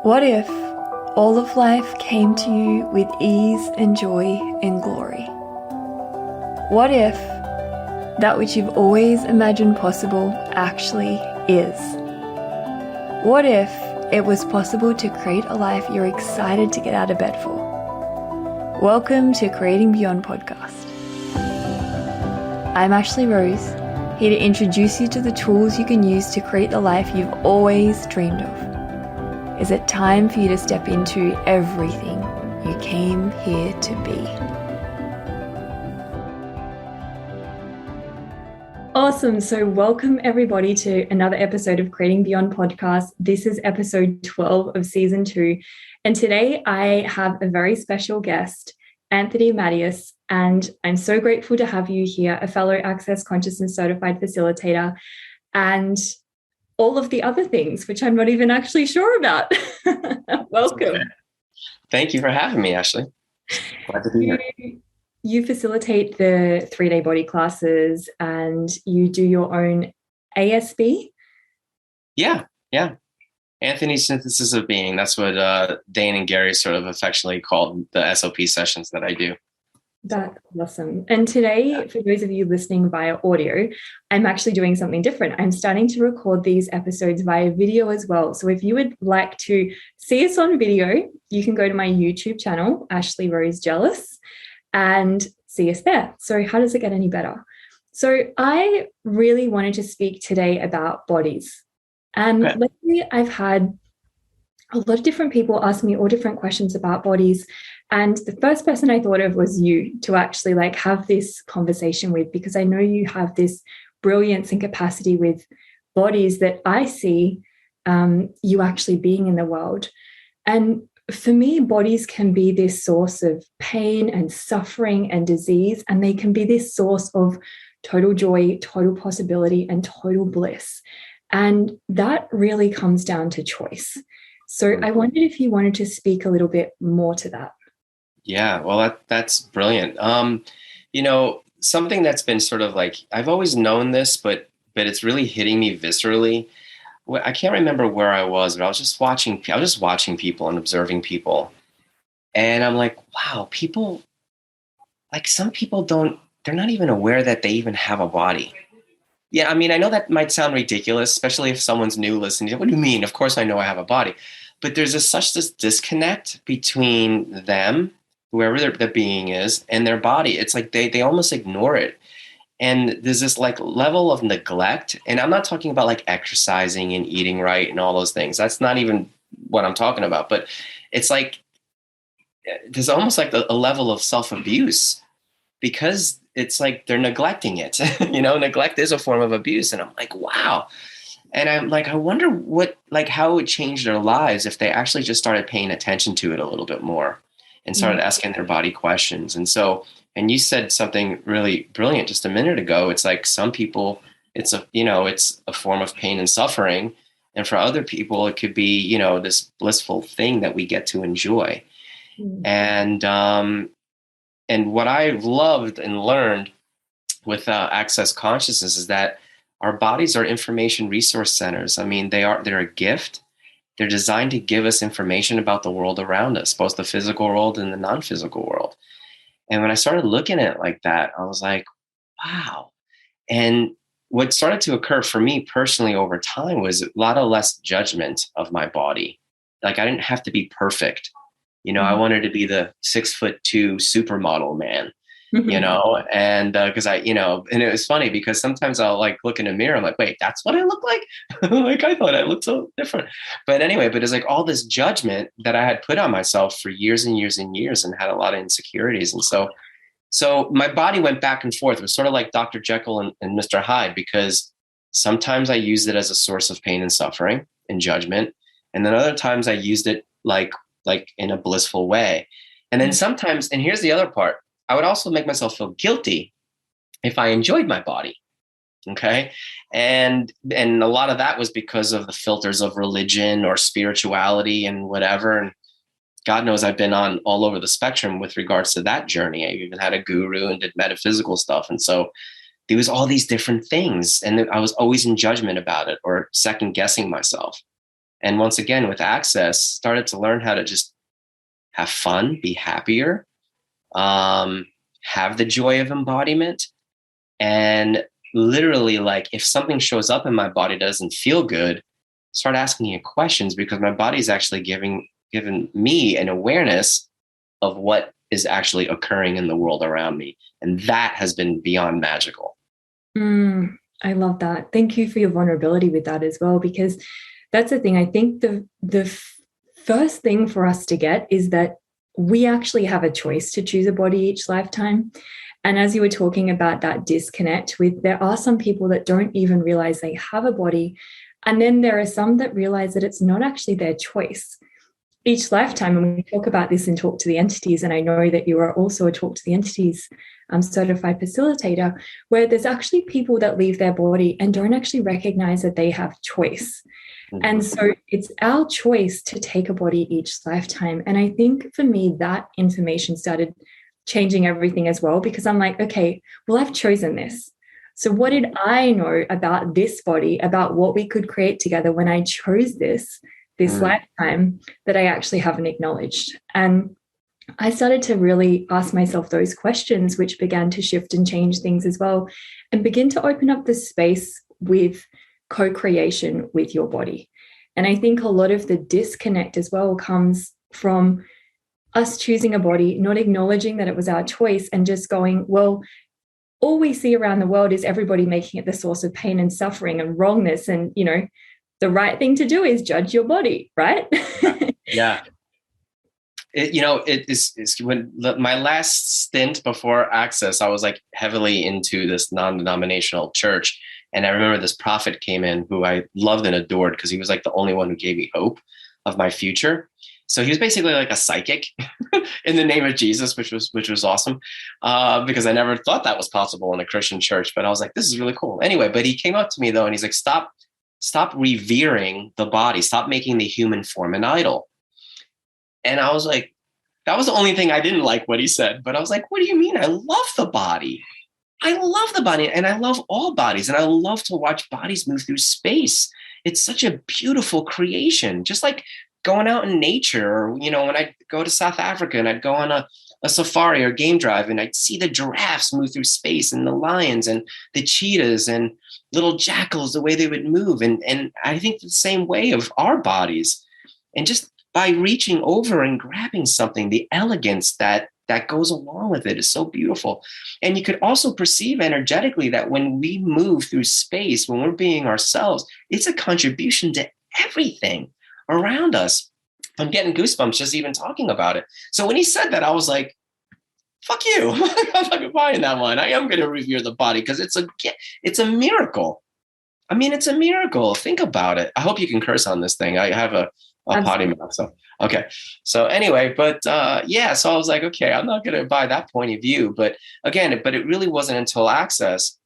What if all of life came to you with ease and joy and glory? What if that which you've always imagined possible actually is? What if it was possible to create a life you're excited to get out of bed for? Welcome to Creating Beyond podcast. I'm Ashlee Rose, here to introduce you to the tools you can use to create the life you've always dreamed of. Is it time for you to step into everything you came here to be? Awesome. So welcome everybody to another episode of Creating Beyond podcast. This is episode 12 of season 2. And today I have a very special guest, Anthony Mattis, and I'm so grateful to have you here, a fellow Access Consciousness certified facilitator, and all of the other things, which I'm not even actually sure about. Welcome. Okay. Thank you for having me, Ashlee. Glad to be here. You facilitate the 3-day body classes and you do your own ASB? Yeah. Anthony's Synthesis of Being. That's what Dane and Gary sort of affectionately called the SOP sessions that I do. That's awesome. And today, for those of you listening via audio, I'm actually doing something different. I'm starting to record these episodes via video as well. So if you would like to see us on video, you can go to my YouTube channel, Ashlee Rose Jealous, and see us there. So how does it get any better? So I really wanted to speak today about bodies. And lately I've had a lot of different people ask me all different questions about bodies. And the first person I thought of was you to actually have this conversation with, because I know you have this brilliance and capacity with bodies that I see you actually being in the world. And for me, bodies can be this source of pain and suffering and disease, and they can be this source of total joy, total possibility, and total bliss. And that really comes down to choice. So I wondered if you wanted to speak a little bit more to that. Yeah, well, that's brilliant. Something that's been sort of I've always known this, but it's really hitting me viscerally. I can't remember where I was, but I was just watching people and observing people. And I'm like, wow, people, some people they're not even aware that they even have a body. Yeah, I mean, I know that might sound ridiculous, especially if someone's new listening. What do you mean? Of course I know I have a body. But there's such this disconnect between them, whoever the being is, and their body. It's like they almost ignore it. And there's this level of neglect. And I'm not talking about exercising and eating right and all those things. That's not even what I'm talking about. But it's there's almost a level of self-abuse, because it's they're neglecting it. Neglect is a form of abuse. And I'm like, wow. And I'm I wonder how it would change their lives if they actually just started paying attention to it a little bit more and started asking their body questions. And you said something really brilliant just a minute ago. It's some people, it's a form of pain and suffering. And for other people, it could be, this blissful thing that we get to enjoy. And what I've loved and learned with Access Consciousness is that our bodies are information resource centers. I mean, they're a gift. They're designed to give us information about the world around us, both the physical world and the non-physical world. And when I started looking at it like that, I was like, wow. And what started to occur for me personally over time was a lot of less judgment of my body. I didn't have to be perfect. I wanted to be the 6'2" supermodel man. And because and it was funny because sometimes I'll look in a mirror, I'm like, wait, that's what I look like? I thought I looked so different. But anyway, but it's all this judgment that I had put on myself for years and years and years, and had a lot of insecurities. And so my body went back and forth. It was sort of like Dr. Jekyll and Mr. Hyde, because sometimes I used it as a source of pain and suffering and judgment. And then other times I used it like in a blissful way. And then sometimes, and here's the other part, I would also make myself feel guilty if I enjoyed my body. Okay. And a lot of that was because of the filters of religion or spirituality and whatever. And God knows I've been on all over the spectrum with regards to that journey. I even had a guru and did metaphysical stuff. And so there was all these different things. And I was always in judgment about it or second guessing myself. And once again, with Access, started to learn how to just have fun, be happier, have the joy of embodiment. And literally, like, if something shows up in my body that doesn't feel good, start asking it questions, because my body is actually giving me an awareness of what is actually occurring in the world around me. And that has been beyond magical. I love that. Thank you for your vulnerability with that as well, because that's the thing. I think the first thing for us to get is that we actually have a choice to choose a body each lifetime. And as you were talking about that disconnect with, there are some people that don't even realize they have a body. And then there are some that realize that it's not actually their choice. Each lifetime, and we talk about this in Talk to the Entities, and I know that you are also a Talk to the Entities certified facilitator, where there's actually people that leave their body and don't actually recognize that they have choice. And so it's our choice to take a body each lifetime. And I think for me, that information started changing everything as well, because I'm like, okay, well, I've chosen this. So what did I know about this body, about what we could create together when I chose this lifetime that I actually haven't acknowledged? And I started to really ask myself those questions, which began to shift and change things as well, and begin to open up the space with co-creation with your body. And I think a lot of the disconnect as well comes from us choosing a body, not acknowledging that it was our choice, and just going, well, all we see around the world is everybody making it the source of pain and suffering and wrongness. And, you know, the right thing to do is judge your body, right? Yeah. It is when my last stint before Access, I was like heavily into this non-denominational church. And I remember this prophet came in who I loved and adored, because he was like the only one who gave me hope of my future. So he was basically like a psychic in the name of Jesus, which was awesome, because I never thought that was possible in a Christian church. But I was like, this is really cool. Anyway, but he came up to me though, and he's like, stop revering the body. Stop making the human form an idol. And I was like, that was the only thing I didn't like what he said. But I was like, what do you mean? I love the body. I love the body, and I love all bodies, and I love to watch bodies move through space. It's such a beautiful creation, just like going out in nature, or, you know, when I go to South Africa and I'd go on a safari or game drive, and I'd see the giraffes move through space, and the lions and the cheetahs and little jackals, the way they would move. And I think the same way of our bodies. And just by reaching over and grabbing something, the elegance that goes along with it is so beautiful. And you could also perceive energetically that when we move through space, when we're being ourselves, it's a contribution to everything around us. I'm getting goosebumps just even talking about it. So when he said that, I was like, fuck you. I'm not buying that one. I am going to revere the body, because it's a miracle. I mean, it's a miracle. Think about it. I hope you can curse on this thing. I have a potty mouth. So, okay. So anyway, but so I was like, okay, I'm not going to buy that point of view. But again, it really wasn't until Access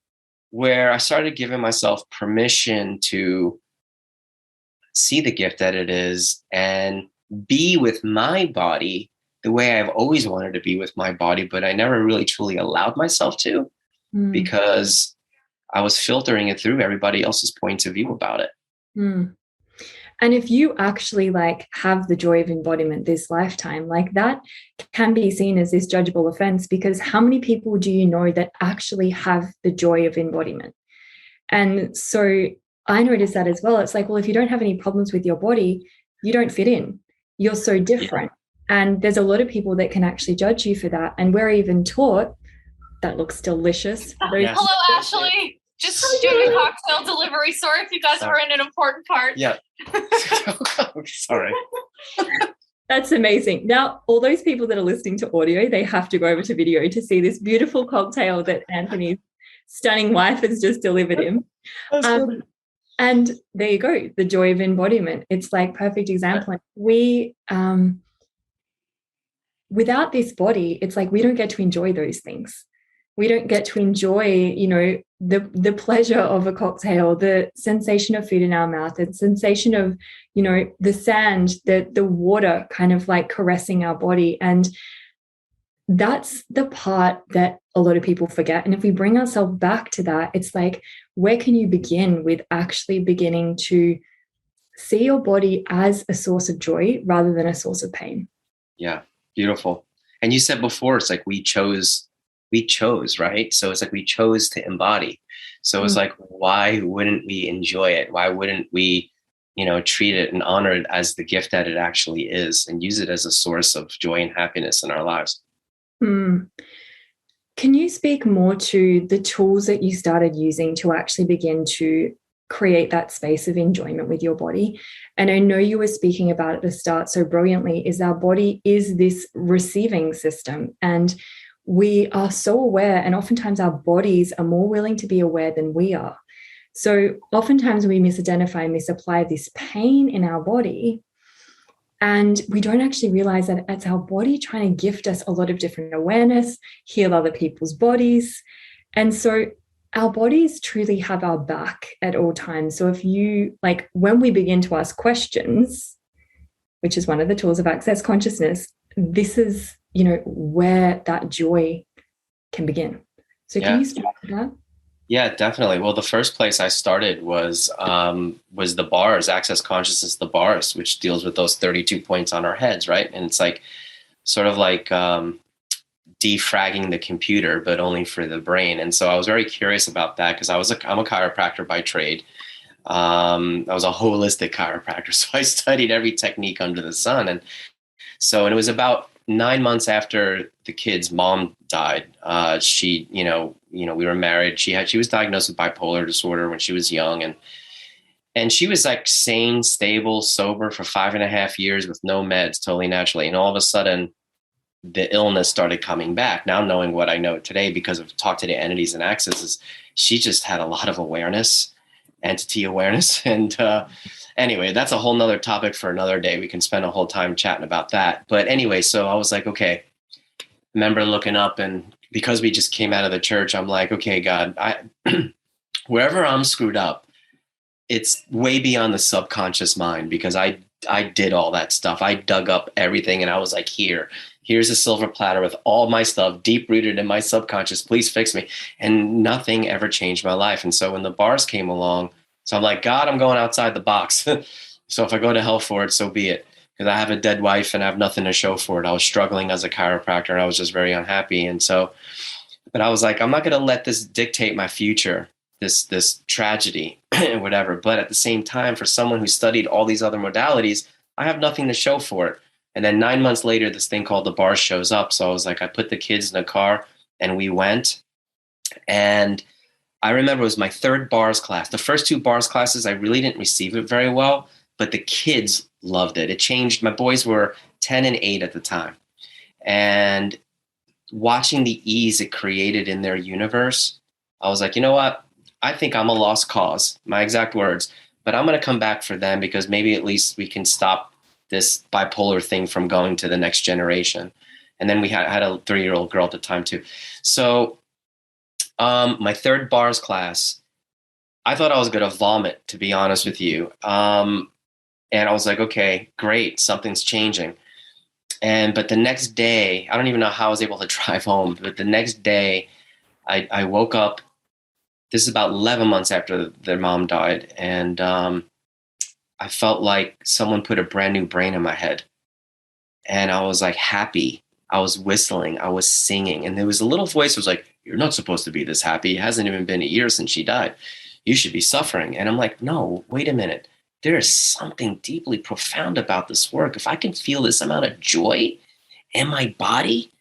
where I started giving myself permission to see the gift that it is and be with my body the way I've always wanted to be with my body, but I never really truly allowed myself to, because I was filtering it through everybody else's points of view about it. And if you actually like have the joy of embodiment this lifetime, like that can be seen as this judgeable offense, because how many people do you know that actually have the joy of embodiment? And so I noticed that as well. It's like, well, if you don't have any problems with your body, you don't fit in. You're so different. Yeah. And there's a lot of people that can actually judge you for that. And we're even taught, that looks delicious. Yes. Hello, Ashlee. Just doing cocktail delivery. Sorry if you guys were in an important part. Yeah. Sorry. That's amazing. Now, all those people that are listening to audio, they have to go over to video to see this beautiful cocktail that Anthony's stunning wife has just delivered him. And there you go, the joy of embodiment. It's like perfect example. We, without this body, it's like we don't get to enjoy those things. We don't get to enjoy, you know, the pleasure of a cocktail, the sensation of food in our mouth, the sensation of, you know, the sand, the water kind of like caressing our body. And that's the part that a lot of people forget. And if we bring ourselves back to that, it's like, where can you begin with actually beginning to see your body as a source of joy rather than a source of pain. Yeah, beautiful. And you said before, it's like we chose, right? So it's like we chose to embody. So it's like, why wouldn't we enjoy it? Why wouldn't we, treat it and honor it as the gift that it actually is and use it as a source of joy and happiness in our lives? Can you speak more to the tools that you started using to actually begin to create that space of enjoyment with your body? And I know you were speaking about at the start so brilliantly, is our body is this receiving system, and we are so aware, and oftentimes our bodies are more willing to be aware than we are. So oftentimes we misidentify and misapply this pain in our body, and we don't actually realize that it's our body trying to gift us a lot of different awareness, heal other people's bodies. And so our bodies truly have our back at all times. So if you, like, when we begin to ask questions, which is one of the tools of access consciousness, this is, where that joy can begin. So can you speak to that? Yeah, definitely. Well, the first place I started was the bars, Access Consciousness, the bars, which deals with those 32 points on our heads, right? And it's like sort of like defragging the computer, but only for the brain. And so I was very curious about that because I'm a chiropractor by trade. I was a holistic chiropractor, so I studied every technique under the sun. And it was about 9 months after the kid's mom died. She, we were married. She was diagnosed with bipolar disorder when she was young, and she was like sane, stable, sober for 5.5 years with no meds, totally naturally. And all of a sudden, the illness started coming back. Now, knowing what I know today because of Talk to the Entities and Accesses, she just had a lot of awareness, entity awareness, and anyway, that's a whole nother topic for another day. We can spend a whole time chatting about that. But anyway, so I was like, okay, remember looking up, and because we just came out of the church, I'm like, okay, God, wherever I'm screwed up, it's way beyond the subconscious mind because I did all that stuff. I dug up everything and I was like, here's a silver platter with all my stuff deep rooted in my subconscious. Please fix me. And nothing ever changed my life. And so when the bars came along, so I'm like, God, I'm going outside the box. So if I go to hell for it, so be it. Because I have a dead wife and I have nothing to show for it. I was struggling as a chiropractor and I was just very unhappy. And so, but I was like, I'm not going to let this dictate my future, this tragedy and whatever. But at the same time, for someone who studied all these other modalities, I have nothing to show for it. And then 9 months later, this thing called the bar shows up. So I was like, I put the kids in a car and we went. And I remember it was my third bars class. The first 2 bars classes, I really didn't receive it very well, but the kids loved it. It changed. My boys were 10 and 8 at the time. And watching the ease it created in their universe, I was like, you know what? I think I'm a lost cause, my exact words, but I'm going to come back for them because maybe at least we can stop this bipolar thing from going to the next generation. And then we had a 3-year-old girl at the time too. So my third bars class, I thought I was going to vomit, to be honest with you. And I was like, okay, great. Something's changing. But the next day, I don't even know how I was able to drive home, but the next day I woke up. This is about 11 months after their mom died. And I felt like someone put a brand new brain in my head. And I was like happy. I was whistling. I was singing. And there was a little voice that was like, you're not supposed to be this happy. It hasn't even been a year since she died. You should be suffering. And I'm like, no, wait a minute. There is something deeply profound about this work. If I can feel this amount of joy in my body,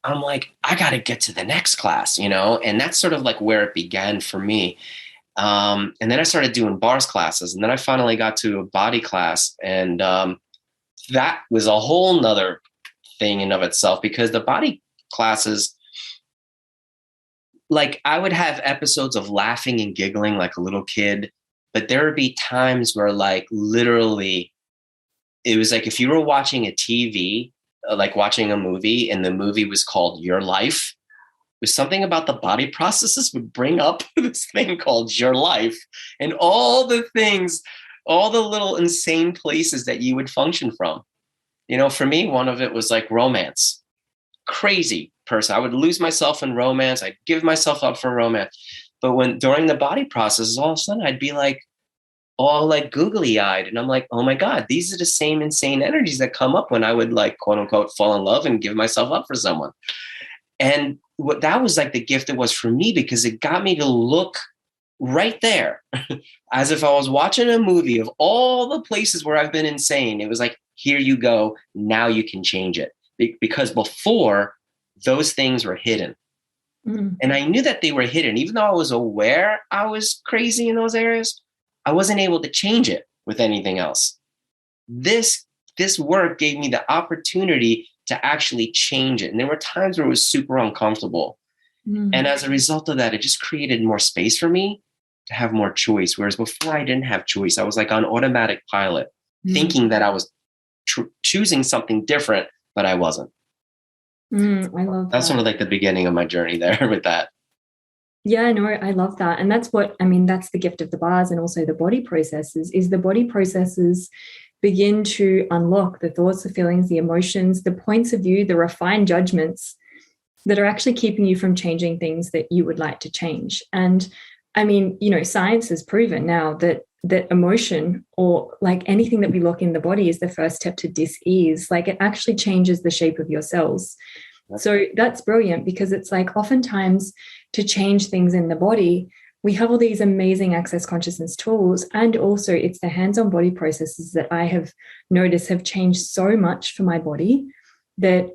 I'm like, I got to get to the next class, and that's sort of like where it began for me. And then I started doing bars classes, and then I finally got to a body class. And that was a whole nother thing in of itself, because the body classes, like, I would have episodes of laughing and giggling like a little kid, but there would be times where, like, literally it was like if you were watching a TV, like watching a movie, and the movie was called Your Life, there's something about the body processes would bring up this thing called Your Life, and all the things, all the little insane places that you would function from. For me, one of it was like romance. Crazy person. I would lose myself in romance. I'd give myself up for romance. But during the body processes, all of a sudden I'd be like, all like googly eyed. And I'm like, oh my God, these are the same insane energies that come up when I would like, quote unquote, fall in love and give myself up for someone. And what that was like the gift it was for me, because it got me to look right there as if I was watching a movie of all the places where I've been insane. It was like, here you go. Now you can change it. Because before, those things were hidden. And I knew that they were hidden. Even though I was aware I was crazy in those areas, I wasn't able to change it with anything else. This work gave me the opportunity to actually change it. And there were times where it was super uncomfortable. And as a result of that, it just created more space for me to have more choice. Whereas before I didn't have choice. I was like on automatic pilot, thinking that I was choosing something different, but I wasn't. I love that's that. sort of like the beginning of my journey there with that. Yeah, no, I love that. And that's what, I mean, that's the gift of the bars and also the body processes, is the body processes begin to unlock the thoughts, the feelings, the emotions, the points of view, the refined judgments that are actually keeping you from changing things that you would like to change. And I mean, you know, science has proven now that emotion, or like anything that we lock in the body, is the first step to dis-ease. Like, it actually changes the shape of your cells. So that's brilliant, because it's like oftentimes to change things in the body, we have all these amazing access consciousness tools. And also it's the hands-on body processes that I have noticed have changed so much for my body that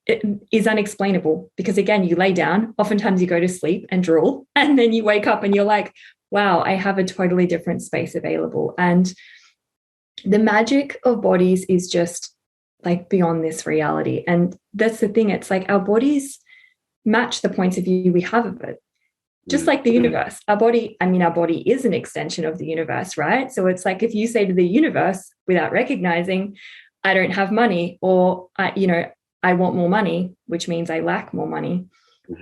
it is unexplainable. Because again, you lay down, oftentimes you go to sleep and drool, and then you wake up and you're like, wow, I have a totally different space available. And the magic of bodies is just like beyond this reality. And that's the thing. It's like our bodies match the points of view we have of it. Just like the universe, our body is an extension of the universe, right? So it's like, if you say to the universe without recognizing, I don't have money, or I want more money, which means I lack more money.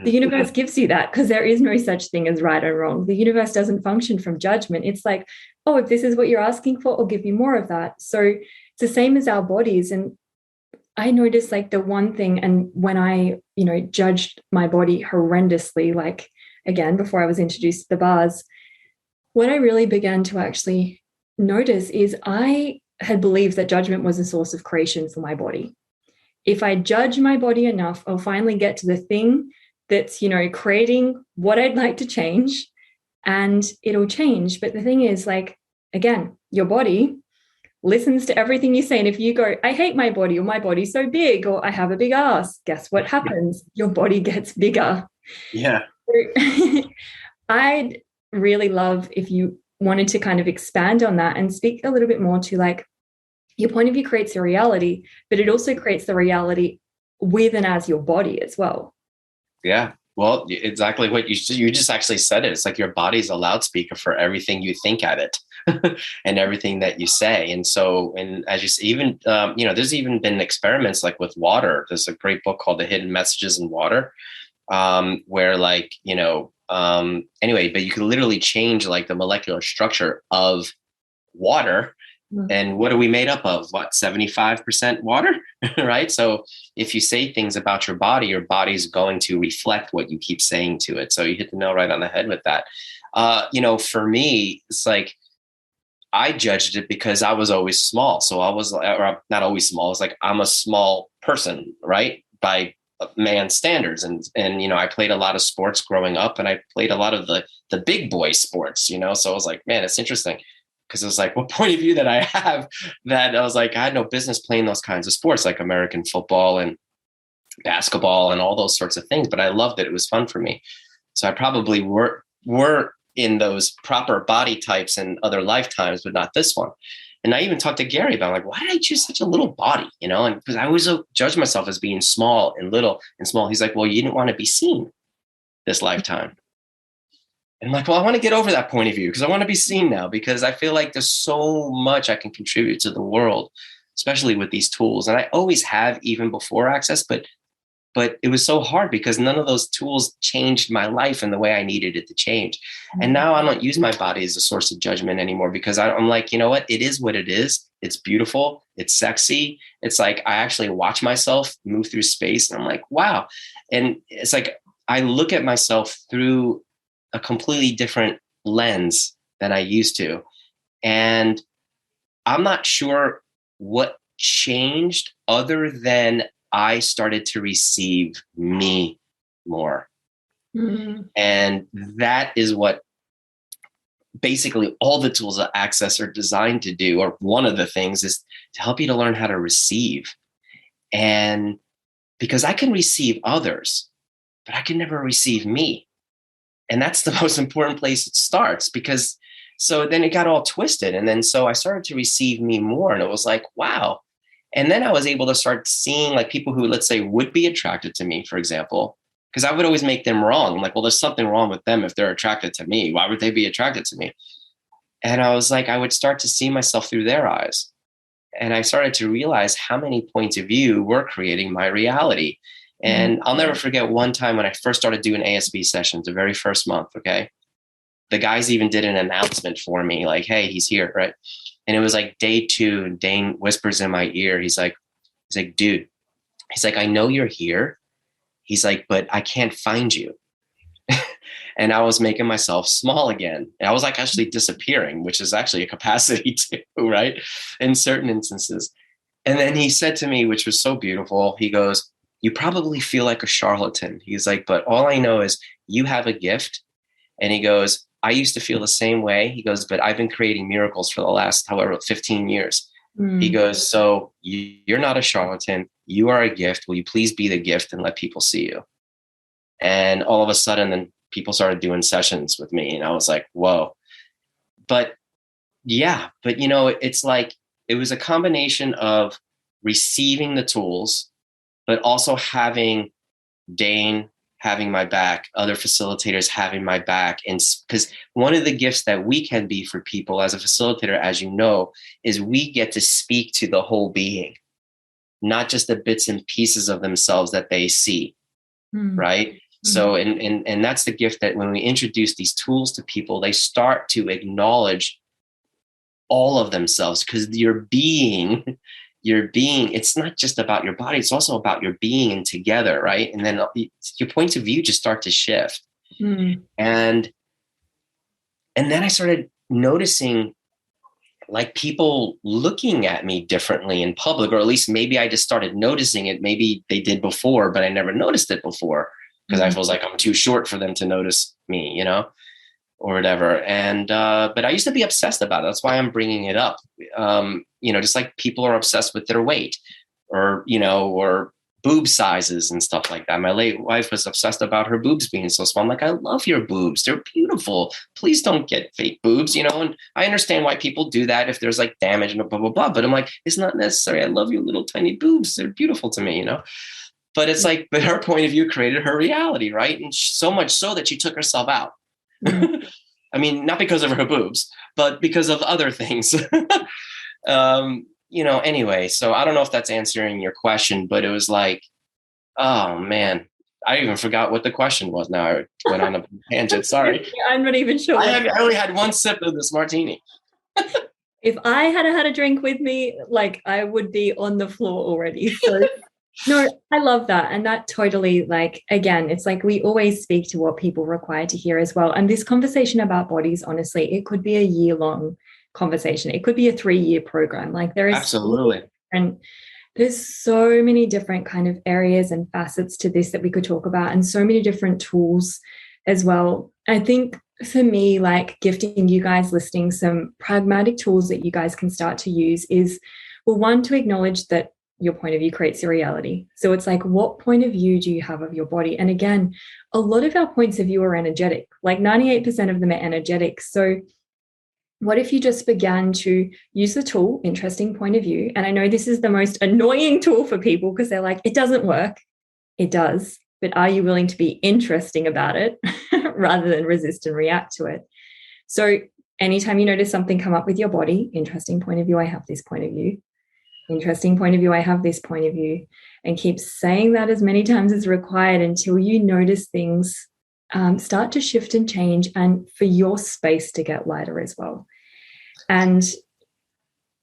The universe gives you that, because there is no such thing as right or wrong. The universe doesn't function from judgment. It's like, oh, if this is what you're asking for, I'll give you more of that. So it's the same as our bodies. And I noticed like the one thing, and when I, judged my body horrendously, like again, before I was introduced to the bars, what I really began to actually notice is I had believed that judgment was a source of creation for my body. If I judge my body enough, I'll finally get to the thing that's, creating what I'd like to change, and it'll change. But the thing is, like, again, your body listens to everything you say. And if you go, I hate my body, or my body's so big, or I have a big ass, guess what happens? Your body gets bigger. Yeah. I'd really love if you wanted to kind of expand on that and speak a little bit more to, like, your point of view creates a reality, but it also creates the reality with and as your body as well. Yeah. Well, exactly what you just actually said it. It's like your body's a loudspeaker for everything you think at it and everything that you say. And so, and as you say, even, there's even been experiments like with water. There's a great book called The Hidden Messages in Water, where anyway, but you can literally change like the molecular structure of water. And what are we made up of? 75% water, right? So if you say things about your body's going to reflect what you keep saying to it. So you hit the nail right on the head with that. For me, it's like, I judged it because I was always small. So I was, or not always small. It's like, I'm a small person, right? By man's standards. And I played a lot of sports growing up, and I played a lot of the big boy sports, so I was like, man, it's interesting. Because it was like, what point of view that I have, that I was like, I had no business playing those kinds of sports, like American football and basketball and all those sorts of things. But I loved it. It was fun for me. So I probably were in those proper body types in other lifetimes, but not this one. And I even talked to Gary about, like, why did I choose such a little body? And because I always judged myself as being small and little and small. He's like, well, you didn't want to be seen this lifetime. And I'm like, well, I want to get over that point of view, because I want to be seen now, because I feel like there's so much I can contribute to the world, especially with these tools. And I always have, even before Access, but it was so hard because none of those tools changed my life in the way I needed it to change. And now I don't use my body as a source of judgment anymore, because I'm like, you know what? It is what it is. It's beautiful. It's sexy. It's like, I actually watch myself move through space, and I'm like, wow. And it's like, I look at myself through a completely different lens than I used to. And I'm not sure what changed other than I started to receive me more. Mm-hmm. And that is what basically all the tools of Access are designed to do, or one of the things is to help you to learn how to receive. And because I can receive others, but I can never receive me. And that's the most important place it starts, because so then it got all twisted. And then so I started to receive me more, and it was like, wow. And then I was able to start seeing like people who, let's say, would be attracted to me, for example, because I would always make them wrong. I'm like, well, there's something wrong with them if they're attracted to me. Why would they be attracted to me? And I was like, I would start to see myself through their eyes. And I started to realize how many points of view were creating my reality. And I'll never forget one time when I first started doing ASB sessions, the very first month. Okay. The guys even did an announcement for me, like, hey, he's here. Right. And it was like day 2, and Dane whispers in my ear. He's like, dude, he's like, I know you're here. He's like, but I can't find you. And I was making myself small again. And I was like actually disappearing, which is actually a capacity too, right? In certain instances. And then he said to me, which was so beautiful, he goes, you probably feel like a charlatan. He's like, but all I know is you have a gift. And he goes, I used to feel the same way. He goes, but I've been creating miracles for the last, however, 15 years. He goes, so you're not a charlatan. You are a gift. Will you please be the gift and let people see you? And all of a sudden, then people started doing sessions with me. And I was like, whoa. But yeah, but it's like, it was a combination of receiving the tools, but also having Dane having my back, other facilitators having my back. And because one of the gifts that we can be for people as a facilitator, as you know, is we get to speak to the whole being, not just the bits and pieces of themselves that they see. Right. So, and that's the gift, that when we introduce these tools to people, they start to acknowledge all of themselves, because your being, it's not just about your body, it's also about your being and together. Right. And then your points of view just start to shift. And then I started noticing like people looking at me differently in public, or at least maybe I just started noticing it. Maybe they did before, but I never noticed it before, because I was like, I'm too short for them to notice me, or whatever. And, but I used to be obsessed about it. That's why I'm bringing it up. Just like people are obsessed with their weight, or, or boob sizes and stuff like that. My late wife was obsessed about her boobs being so small. I'm like, I love your boobs. They're beautiful. Please don't get fake boobs, and I understand why people do that if there's like damage and blah, blah, blah. But I'm like, it's not necessary. I love your little tiny boobs. They're beautiful to me, But it's like, but her point of view created her reality, right? And so much so that she took herself out. I mean, not because of her boobs, but because of other things. Anyway, so I don't know if that's answering your question, but it was like, oh man, I even forgot what the question was. Now I went on a tangent. Sorry. I'm not even sure. I only had one sip of this martini. If I had had a drink with me, like I would be on the floor already. So no, I love that. And that totally, like, again, it's like we always speak to what people require to hear as well. And this conversation about bodies, honestly, it could be a year-long conversation. It could be a 3-year program. Like there is absolutely, and there's so many different kind of areas and facets to this that we could talk about, and so many different tools as well. I think for me, like gifting you guys listening some pragmatic tools that you guys can start to use is, well, one, to acknowledge that your point of view creates your reality. So it's like, what point of view do you have of your body? And again, a lot of our points of view are energetic, like 98% of them are energetic. So what if you just began to use the tool, interesting point of view? And I know this is the most annoying tool for people because they're like, it doesn't work. It does. But are you willing to be interesting about it rather than resist and react to it? So anytime you notice something come up with your body, interesting point of view, I have this point of view. Interesting point of view, I have this point of view. And keep saying that as many times as required until you notice things start to shift and change, and for your space to get lighter as well. And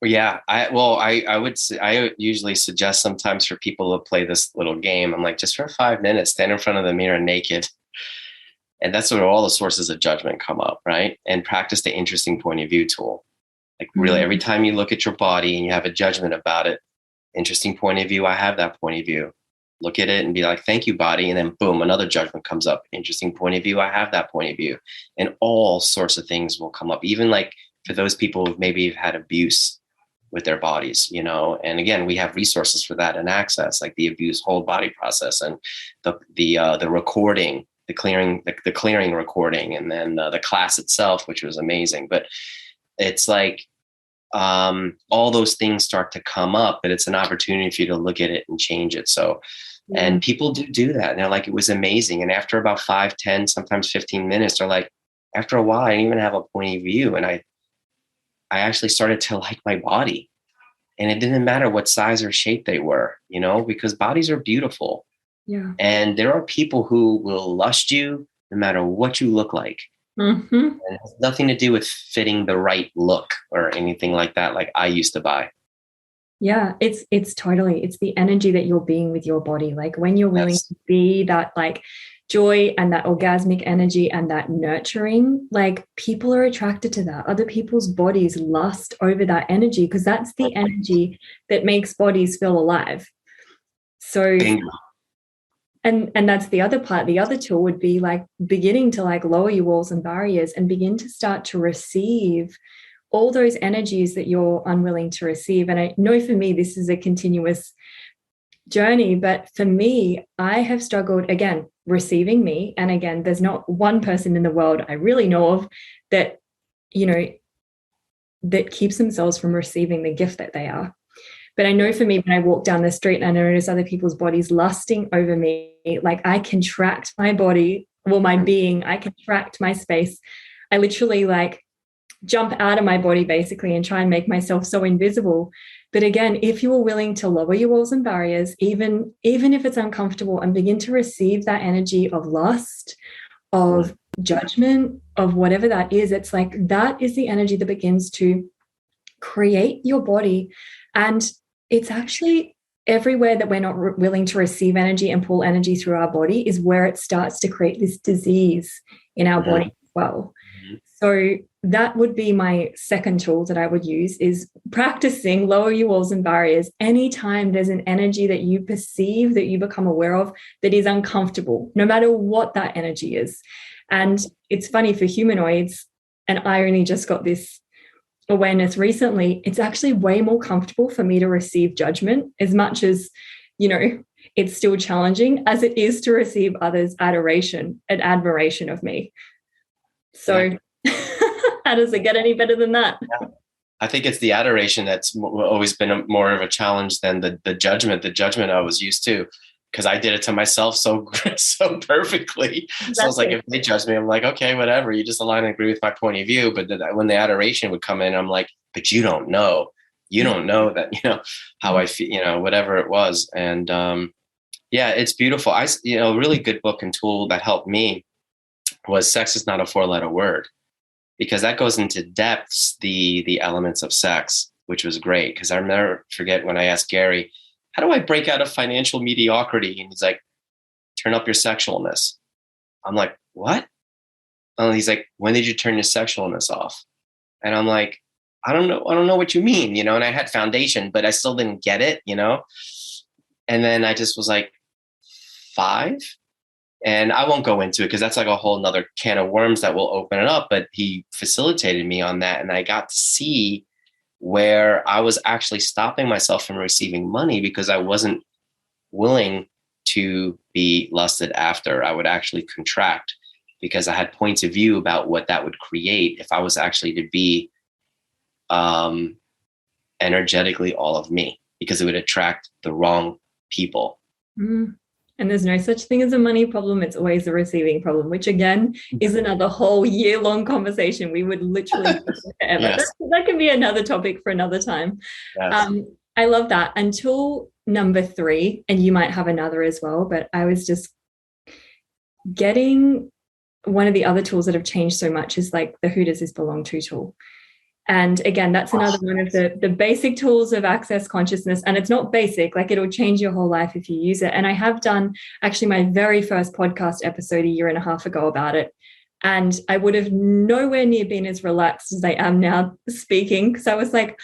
yeah, I usually suggest sometimes for people to play this little game. I'm like, just for 5 minutes, stand in front of the mirror naked. And that's where all the sources of judgment come up, right? And practice the interesting point of view tool. Like really, every time you look at your body and you have a judgment about it, interesting point of view, I have that point of view. Look at it and be like, thank you, body. And then boom, another judgment comes up. Interesting point of view, I have that point of view. And all sorts of things will come up. Even like for those people who maybe have had abuse with their bodies, you know, and again, we have resources for that and access, like the abuse whole body process and the recording, the clearing recording, and then the class itself, which was amazing. But it's like all those things start to come up, but it's an opportunity for you to look at it and change it. So, and people do that. And they're like, it was amazing. And after about 5, 10, sometimes 15 minutes, they're like, after a while, I didn't even have a point of view. And I actually started to like my body. And it didn't matter what size or shape they were, you know, because bodies are beautiful. Yeah. And there are people who will lust you no matter what you look like. And it has nothing to do with fitting the right look or anything like that, like I used to buy. Yeah, it's the energy that you're being with your body. Like when you're willing to be that like joy and that orgasmic energy and that nurturing, like people are attracted to that. Other people's bodies lust over that energy because that's the energy that makes bodies feel alive. So Bingo. And that's the other part. The other tool would be like beginning to like lower your walls and barriers and begin to start to receive all those energies that you're unwilling to receive. And I know for me, this is a continuous journey, but for me, I have struggled, again, receiving me. And again, there's not one person in the world I really know of that, you know, that keeps themselves from receiving the gift that they are. But I know for me, when I walk down the street and I notice other people's bodies lusting over me, like I contract my body, well, my being, I contract my space. I literally like jump out of my body basically and try and make myself so invisible. But again, if you are willing to lower your walls and barriers, even if it's uncomfortable, and begin to receive that energy of lust, of judgment, of whatever that is, it's like that is the energy that begins to create your body. And it's actually everywhere that we're not willing to receive energy and pull energy through our body is where it starts to create this disease in our body as well. So that would be my second tool that I would use, is practicing lower your walls and barriers anytime there's an energy that you perceive, that you become aware of, that is uncomfortable, no matter what that energy is. And it's funny for humanoids, and I only just got this awareness recently, it's actually way more comfortable for me to receive judgment, as much as, you know, it's still challenging, as it is to receive others' adoration and admiration of me. So how does it get any better than that? Yeah. I think it's the adoration that's always been more of a challenge than the judgment. The judgment I was used to, because I did it to myself so perfectly. Exactly. So I was like, if they judge me, I'm like, okay, whatever. You just align and agree with my point of view. But when the adoration would come in, I'm like, but you don't know. You don't know that, you know, how I feel, you know, whatever it was. And yeah, it's beautiful. A really good book and tool that helped me was Sex Is Not a 4-Letter Word, because that goes into depths, the elements of sex, which was great. Because I never forget when I asked Gary, how do I break out of financial mediocrity? And he's like, turn up your sexualness. I'm like, what? And he's like, when did you turn your sexualness off? And I'm like, I don't know what you mean, you know, and I had foundation, but I still didn't get it, you know? And then I just was like, 5? And I won't go into it because that's like a whole nother can of worms that will open it up. But he facilitated me on that. And I got to see where I was actually stopping myself from receiving money because I wasn't willing to be lusted after. I would actually contract because I had points of view about what that would create if I was actually to be energetically all of me, because it would attract the wrong people. And there's no such thing as a money problem. It's always a receiving problem, which again is another whole year-long conversation. We would literally forever. Yes. That can be another topic for another time. Yes. I love that. Until number 3, and you might have another as well, but I was just getting one of the other tools that have changed so much is like the Who Does This Belong To tool. And again, that's another one of the basic tools of access consciousness. And it's not basic, like it'll change your whole life if you use it. And I have done actually my very first podcast episode 1.5 years ago about it. And I would have nowhere near been as relaxed as I am now speaking, because I was like,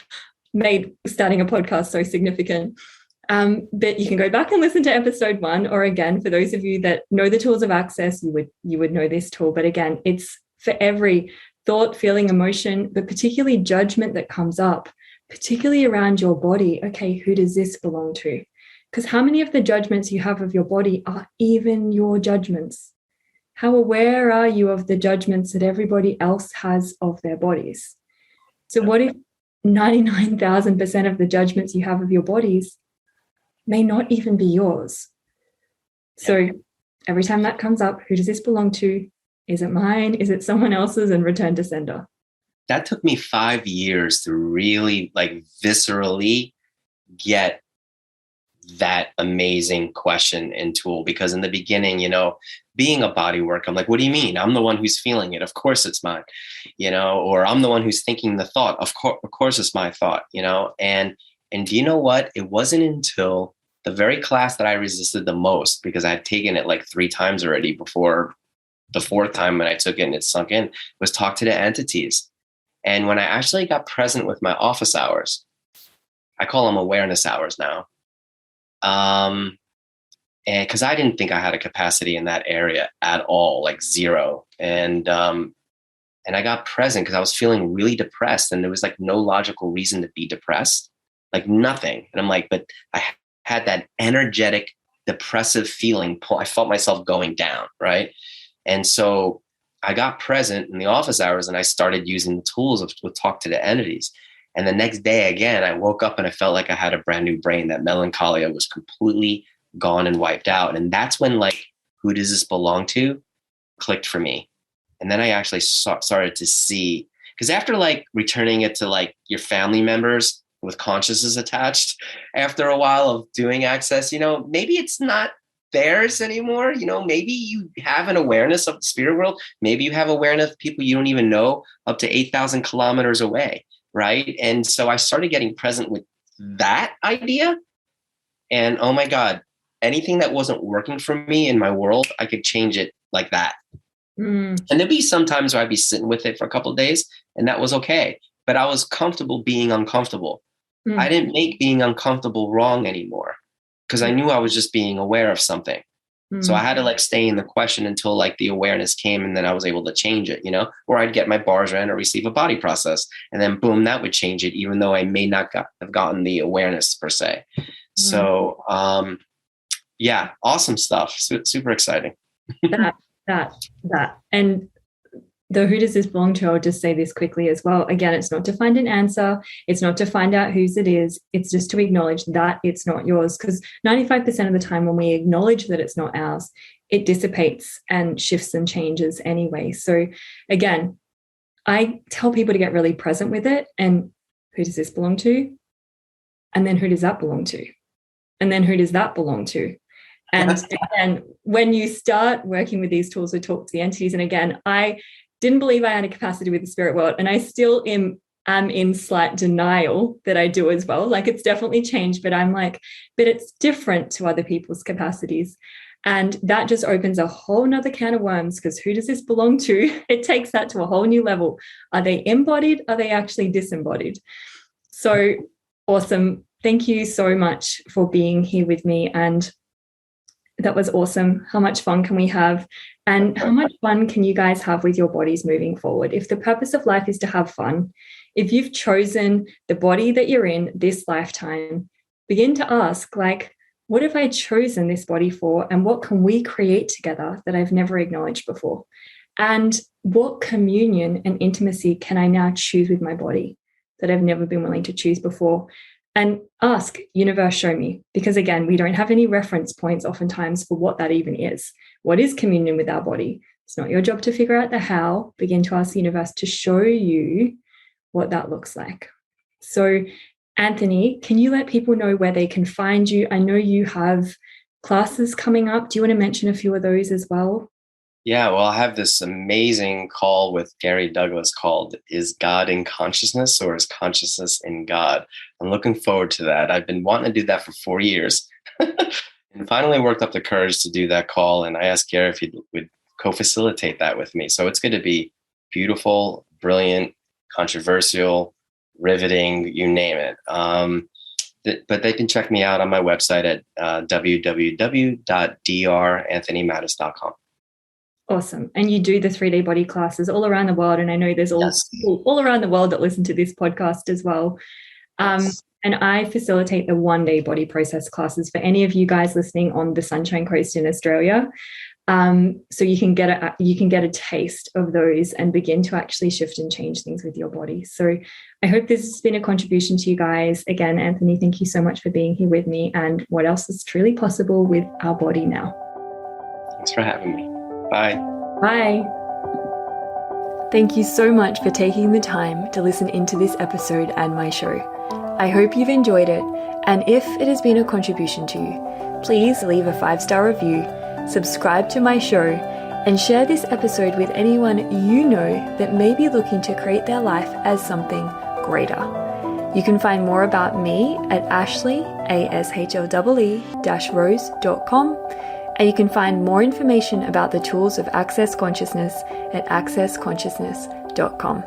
made starting a podcast so significant. But you can go back and listen to episode 1, or again, for those of you that know the tools of access, you would know this tool. But again, it's for every thought, feeling, emotion, but particularly judgment that comes up, particularly around your body. Okay, who does this belong to? Because how many of the judgments you have of your body are even your judgments? How aware are you of the judgments that everybody else has of their bodies? So what if 99,000% of the judgments you have of your bodies may not even be yours? So every time that comes up, who does this belong to? Is it mine? Is it someone else's? And return to sender. That took me 5 years to really like viscerally get that amazing question and tool, because in the beginning, you know, being a body work, I'm like, what do you mean? I'm the one who's feeling it. Of course it's mine, you know, or I'm the one who's thinking the thought. Of course it's my thought, you know, and do you know what? It wasn't until the very class that I resisted the most, because I had taken it like 3 times already before the 4th time when I took it and it sunk in, was talk to the entities. And when I actually got present with my office hours, I call them awareness hours now. And because I didn't think I had a capacity in that area at all, like zero. And I got present because I was feeling really depressed, and there was like no logical reason to be depressed, like nothing. And I'm like, but I had that energetic, depressive feeling. I felt myself going down, right? And so I got present in the office hours, and I started using the tools of talk to the entities. And the next day, again, I woke up and I felt like I had a brand new brain. That melancholia was completely gone and wiped out. And that's when, like, who does this belong to clicked for me. And then I actually started to see, because after like returning it to like your family members with consciousness attached, after a while of doing access, you know, maybe it's not theirs anymore. You know, maybe you have an awareness of the spirit world. Maybe you have awareness of people you don't even know up to 8,000 kilometers away. Right. And so I started getting present with that idea. And oh my God, anything that wasn't working for me in my world, I could change it like that. And there'd be some times where I'd be sitting with it for a couple of days, and that was okay. But I was comfortable being uncomfortable. I didn't make being uncomfortable wrong anymore, because I knew I was just being aware of something. So I had to like stay in the question until like the awareness came, and then I was able to change it, you know, or I'd get my bars ran or receive a body process, and then boom, that would change it, even though I may not have gotten the awareness per se. So yeah, awesome stuff. Super exciting. that. And the who does this belong to, I'll just say this quickly as well. Again, it's not to find an answer. It's not to find out whose it is. It's just to acknowledge that it's not yours. Because 95% of the time when we acknowledge that it's not ours, it dissipates and shifts and changes anyway. So again, I tell people to get really present with it. And who does this belong to? And then who does that belong to? And then who does that belong to? And when you start working with these tools, we talk to the entities. And again, I didn't believe I had a capacity with the spirit world. And I still am in slight denial that I do as well. Like, it's definitely changed, but I'm like, but it's different to other people's capacities. And that just opens a whole nother can of worms, because who does this belong to? It takes that to a whole new level. Are they embodied? Are they actually disembodied? So awesome. Thank you so much for being here with me. And that was awesome. How much fun can we have? And how much fun can you guys have with your bodies moving forward? If the purpose of life is to have fun, if you've chosen the body that you're in this lifetime, begin to ask, like, what have I chosen this body for? And what can we create together that I've never acknowledged before? And what communion and intimacy can I now choose with my body that I've never been willing to choose before? And ask, universe, show me. Because again, we don't have any reference points oftentimes for what that even is. What is communion with our body? It's not your job to figure out the how. Begin to ask the universe to show you what that looks like. So, Anthony, can you let people know where they can find you? I know you have classes coming up. Do you want to mention a few of those as well? Yeah, well, I have this amazing call with Gary Douglas called Is God in Consciousness, or Is Consciousness in God? I'm looking forward to that. I've been wanting to do that for 4 years and finally worked up the courage to do that call. And I asked Gary if he would co-facilitate that with me. So it's going to be beautiful, brilliant, controversial, riveting, you name it. But they can check me out on my website at www.dranthonymattis.com. Awesome. And you do the 3D body classes all around the world. And I know there's people all around the world that listen to this podcast as well. Yes. And I facilitate the 1-day body process classes for any of you guys listening on the Sunshine Coast in Australia. So you can get a taste of those and begin to actually shift and change things with your body. So I hope this has been a contribution to you guys. Again, Anthony, thank you so much for being here with me, and what else is truly possible with our body now. Thanks for having me. Bye. Bye. Thank you so much for taking the time to listen into this episode and my show. I hope you've enjoyed it, and if it has been a contribution to you, please leave a 5-star review, subscribe to my show, and share this episode with anyone you know that may be looking to create their life as something greater. You can find more about me at Ashlee, ASHLEE-rose.com, and you can find more information about the tools of Access Consciousness at accessconsciousness.com.